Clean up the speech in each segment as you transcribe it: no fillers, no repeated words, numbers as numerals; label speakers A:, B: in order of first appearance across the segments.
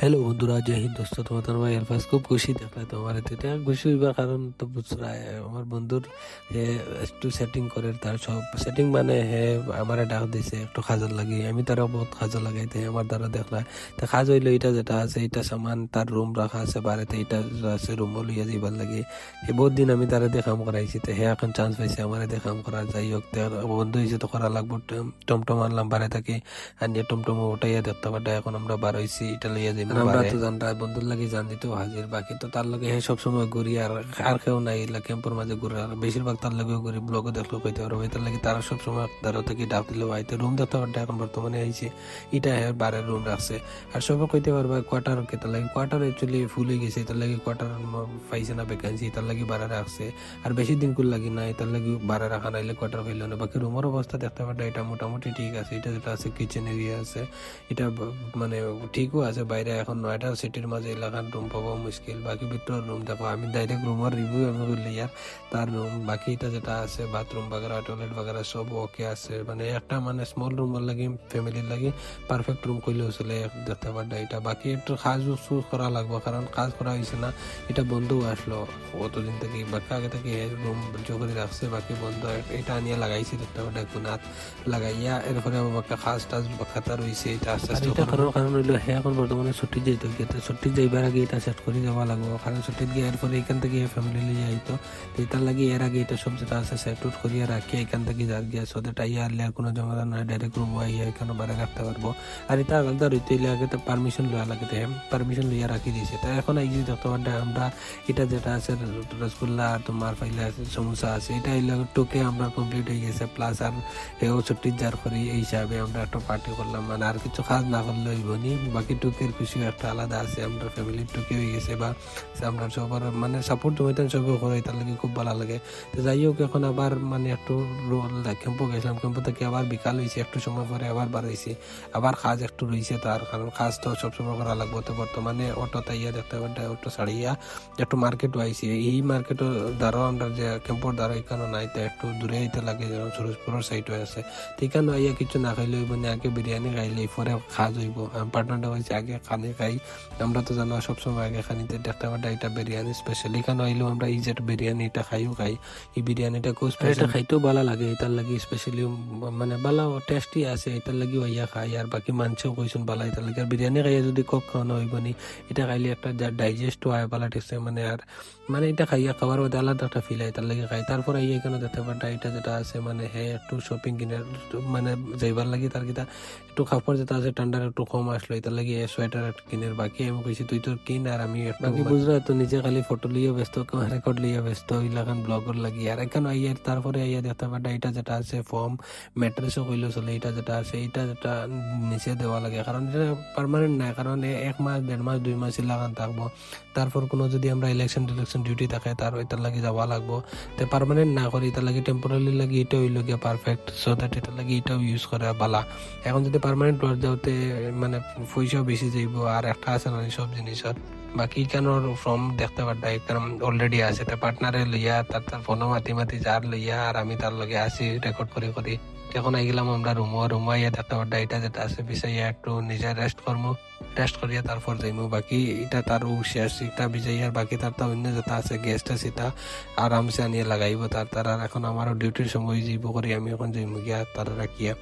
A: Hello বন্ধুরা, জয় হিন্দ দোস্ত। তোমাদের ভাই আলফাজ খুব খুশি দেখলে তোমার এটা খুশি হইবার কারণ তো বুঝরা আমার বন্ধুর হে একটু সেটিং করে তার সব সেটিং মানে হে আমারে ডাক দিছে একটু খাজার লাগি আমি তারা বহুত খাজা লাগাইতে আমার দ্বারা দেখলা তা খাজ হইলো এটা যেটা আছে এটা সামান তার রুম রাখা আছে বাড়িতে এটা আছে রুম লইয়া যাইবার লাগে হে বহুত দিন আমি তারা দেখাম করাইছি তো হে এখন চান্স পাইছে আমার দেখাম করা যাই হোক তার বন্ধু হিসেবে তো করা লাগবো টমটম আনলাম বাড়ি থেকে আর নিয়ে টমটম ওটাইয়া দেখতে পাটা এখন আমরা বার হইছি এটা লইয়া যাই আমরা তো জানরা বন্ধুর লাগি জান দিতেও হাজির বাকি তো তার লগে সব সময় ঘুরি আর কেউ নাই ক্যাম্পের মাঝে ঘুরে আর বেশিরভাগ তার লগে ঘুরি ব্লগে দেখলো কইতে পারবো তার লাগে তারা সব সময় তারা থেকে ডাক দিলে আইতে রুম দেখতে পারটা এখন বর্তমানে আইছে এটা বারের রুম রাখছে আর সবাই কইতে পারবা কোয়ার্টার কে তার লাগে কোয়ার্টার অ্যাকচুয়ালি ফুল হয়ে গেছে তার লাগে কোয়ার্টার পাইছে না ভ্যাকেন্সি তার লাগে বারে রাখছে আর বেশি দিন কুল লাগি নাই তার লাগে বারে রাখা নাইলে কোয়ার্টার পাইল না বাকি রুমের অবস্থা দেখতে পারটা এটা মোটামুটি ঠিক আছে এটা যেটা আছে কিচেন এরিয়া আছে এটা মানে ঠিকও আছে বাইরে এখন নয়টা সিটির মাঝে এলাকার রুম পাবো মুশকিল বাকি ভিতর রুম দেখো আমি ডাইরেক্ট রুমের রিভিউ আমি করলি আর তার রুম বাকি এটা যেটা আছে বাথরুম বাগেরা টয়লেট বাগেরা সব ওকে আছে মানে একটা মানে স্মল রুমের লাগি ফ্যামিলির লাগি পারফেক্ট রুম করলেও চলে দেখতে পারটা এটা বাকি একটু কাজ চুজ করা লাগবে কারণ কাজ করা হয়েছে না এটা বন্ধও আসলো কতদিন থেকে বাকি আগে থেকে রুম করে রাখছে বাকি বন্ধ এটা নিয়ে লাগাইছে দেখতে পারটা একটু নাত লাগাইয়া এরপরে আমার কাজ টাজ খাতা রয়েছে এটা আস্তে আস্তে কারণ হইলো হ্যাঁ এখন বর্তমানে ছুটি যাইতো ছুটি যাইবার আগে এটা সেট করে যাওয়া লাগবো কারণ ছুটি গিয়ে এরপরে এখান থেকে ফ্যামিলি লিয়ে যাইতো এটার লাগে এর আগে এটা সব যেটা আছে সেট উট করিয়া রাখি এখান থেকে যার গিয়া সোদের টাইয়া আনলে আর কোনো জমা নয় ডাইরেক্ট রুম আইয়া এখানে বারে রাখতে পারবো আর এটা আলাদা রইতে আগে তো পারমিশন লওয়া লাগে পারমিশন লইয়া রাখি দিয়েছে তা এখন এই যে দেখতে পারটা আমরা এটা যেটা আছে রসগোল্লা আর তোমার ফাইলে আছে সমোসা আছে এটা এই টোকে আমরা কমপ্লিট হয়ে গেছে প্লাস আর এও ছুটির যার করি এই হিসাবে আমরা একটা পার্টি করলাম মানে আর কিছু কাজ না করলে হইব নি বাকি টুকের খুশি একটা আলাদা আছে আমরা ফ্যামিলির টুকে হয়ে গেছে বা আমরা সবার মানে সাপোর্ট জমাইতেন সবই করে তার লাগে খুব ভালো লাগে তো যাই হোক এখন আবার মানে একটু ক্যাম্পও গেছিলাম ক্যাম্পো থেকে আবার বিকাল হয়েছে একটু সময় পরে আবার বাড়াইছি আবার কাজ একটু রয়েছে তার কারণ কাজ তো সবসময় করা লাগবে তো বর্তমানে অটো তাইয়া দেখতে পারটা অটো ছাড়িয়া একটু মার্কেটও আইসি এই মার্কেটও দ্বারাও আমরা যে ক্যাম্পর দ্বারা এখানে নাই তো একটু দূরে আইতে লাগে যেমন সুরজপুরের সাইডও আছে ঠিকানো আইয়া কিছু না খাইলে হইব না আগে বিরিয়ানি খাইলে পরে খাজ হইব আমার পার্টনারটা হয়েছে আগে খানি খাই আমরা তো জানো সবসময় আগে খানিতে দেখতে পারটা এটা বিরিয়ানি স্পেশাল এখানে আইলেও আমরা এই যে বিরিয়ানি এটা খাইও খাই এই বিরিয়ানিটা খুব স্পেশাল খাইতেও ভালো লাগে এটার লাগে স্পেশালি মানে ভালো টেস্টি আছে এটার লাগে আইয়া খাই আর বাকি মাংসও কইসুন ভালো এটার লাগে আর বিরিয়ানি খাইয়া যদি কক খাওয়ানো হইব নি এটা খাইলে একটা যা ডাইজেস্ট হয় ভালো টেস্ট মানে আর মানে এটা খাইয়া খাবার মধ্যে আলাদা একটা ফিল হয় তার লাগে খাই তারপরে এই এখানে দেখতে পারটা এটা যেটা আছে মানে হ্যাঁ একটু শপিং কিনে মানে যাইবার লাগে তার কিতা একটু কাপড় যেটা আছে ঠান্ডার একটু কম আসলো এটার লাগে সোয়েটার একটু কিনের বাকি আমি কইছি তুই তোর কিন আর আমি বাকি বুঝলো তো নিজে খালি ফটো লিয়ে ব্যস্ত রেকর্ড লিয়ে ব্যস্ত ইলাখান ব্লগর লাগি আর এখানে আইয়া তারপরে আইয়া দেখতে পারটা এটা যেটা আছে ফর্ম ম্যাট্রেসও কইলো চলে এটা যেটা আছে এটা যেটা নিচে দেওয়া লাগে কারণ এটা পার্মানেন্ট না কারণ 1 মাস 1.5 মাস 2 মাস লাগান থাকবো তারপর কোনো যদি আমরা ইলেকশন ডিউটি থাকে তার ওইটার লাগে যাওয়া লাগবো তো পার্মানেন্ট না করি এটার লাগে টেম্পোরারি লাগে এটা হইলো গিয়া পারফেক্ট সো দ্যাট এটার লাগে এটাও ইউজ করা বালা এখন যদি পার্মানেন্ট ওয়ার যাওতে মানে পয়সাও বেশি যাইব আর একটা আছে না সব জিনিসের বাকি কেন ফর্ম দেখতে পারটা এখানে অলরেডি আছে তা পার্টনারে লইয়া তার ফোনও মাতি যার লইয়া আর আমি তার লগে আসি রেকর্ড করি এখন আই গেলাম আমরা রুমাইয়া দেখতে পারটা এটা যেটা আছে বিষয়ে একটু নিজে রেস্ট করিয়া তারপর যাইমু বাকি এটা তার শেষ এটা বিজাইয়ার বাকি তার তা অন্য যেটা আছে গেস্ট আছে সেটা আরামসে আনিয়ে লাগাইব তার আর এখন আমারও ডিউটির সময় যাইব করি আমি এখন যাইমু গিয়া তার রাখিয়া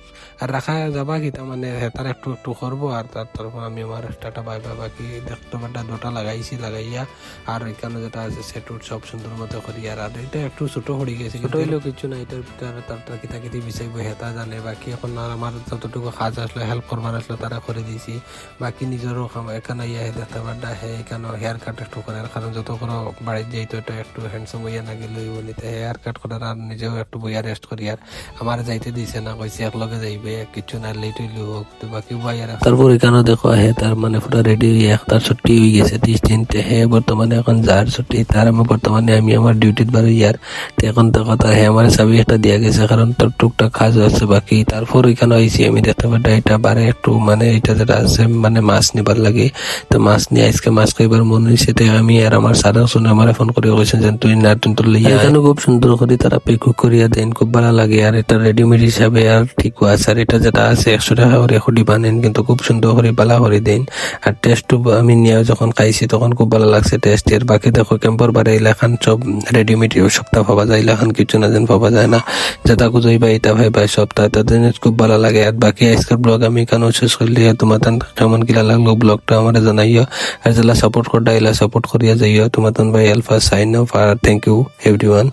A: আর রাখা যাবা কিতা মানে তার একটু করবো আর তারপর আমি আমার টাটা বাই বাকি দেখতে পারটা দুটা লাগাইয়া আর এখানে যেটা আছে সেটুট সব সুন্দর মতো করি আর এটা একটু ছোট হয়ে গেছে ছোট হইলেও কিছু না এটার ভিতরে তার কিতা বিচাইব হেতা জানে বাকি এখন আর আমার যতটুকু কাজ আসলো হেল্প করবার আসলো তারা করে দিয়েছি বাকি নিজেরও এখানে ইয়া দেখতে পারটা এখানে হেয়ার কাট একটু করার কারণ যত কোনো বাড়ির যাইতো এটা একটু হ্যান্ডসাম হইয়া না গেলে নিতে হেয়ার কাট করার আর নিজেও একটু বইয়া রেস্ট করি আর আমার যাইতে দিছে না কইছে একলগে যাইবে কিছু না লেট হইলে হোক তো বাকি বইয়ার তারপর এখানে দেখো তার মানে পুরো রেডি হয়ে তার ছুটি হয়ে গেছে 30 দিন বর্তমানে এখন যার ছুটি তার বর্তমানে আমি আমার ডিউটিতে বাড়ি ইয়ার তো এখন দেখো তার আমার চাবি একটা দিয়া গেছে কারণ তার টুকটাক কাজ আছে বাকি তারপর এখানে আইসি আমি দেখতে পারটা এটা বারে একটু মানে এটা যেটা আছে মানে মাছ নিবার লাগে। তো মাছ নিয়ে আজকে মাছ খাইবার মন হয়েছে, তাই আমি আর আমার সারা শুনে আমার ফোন করে কইছেন যে তুই না তুই তো লইয়া এখানে খুব সুন্দর করে তারা পেকুক করিয়া দেন, খুব ভালো লাগে। আর এটা রেডিমেড হিসাবে আর ঠিকও আছে, আর এটা যেটা আছে 100 টাকা করে এখনই বানেন, কিন্তু খুব সুন্দর করে বালা করে দেন। আর টেস্টও আমি নিয়ে যখন খাইছি তখন খুব ভালো লাগছে টেস্ট এর। বাকি দেখো ক্যাম্পর বারে এলাকান সব রেডিমেড সপ্তাহ পাওয়া যায়, এলাকান কিছু না যেন পাওয়া যায় না, যেটা খুঁজই বা এটা ভাই ভাই সপ্তাহ তাদের খুব ভালো লাগে। আর বাকি আজকের ব্লগ আমি কেন শেষ করলি, তোমার কেমন কিলা লাগলো ব্লগটা আমার জানাইও। আর যারা সাপোর্ট করতে এলা সাপোর্ট করিয়া যাইও। তোমার ভাই আলফা সাইন অফ, আর থ্যাংক ইউ এভরিওয়ান।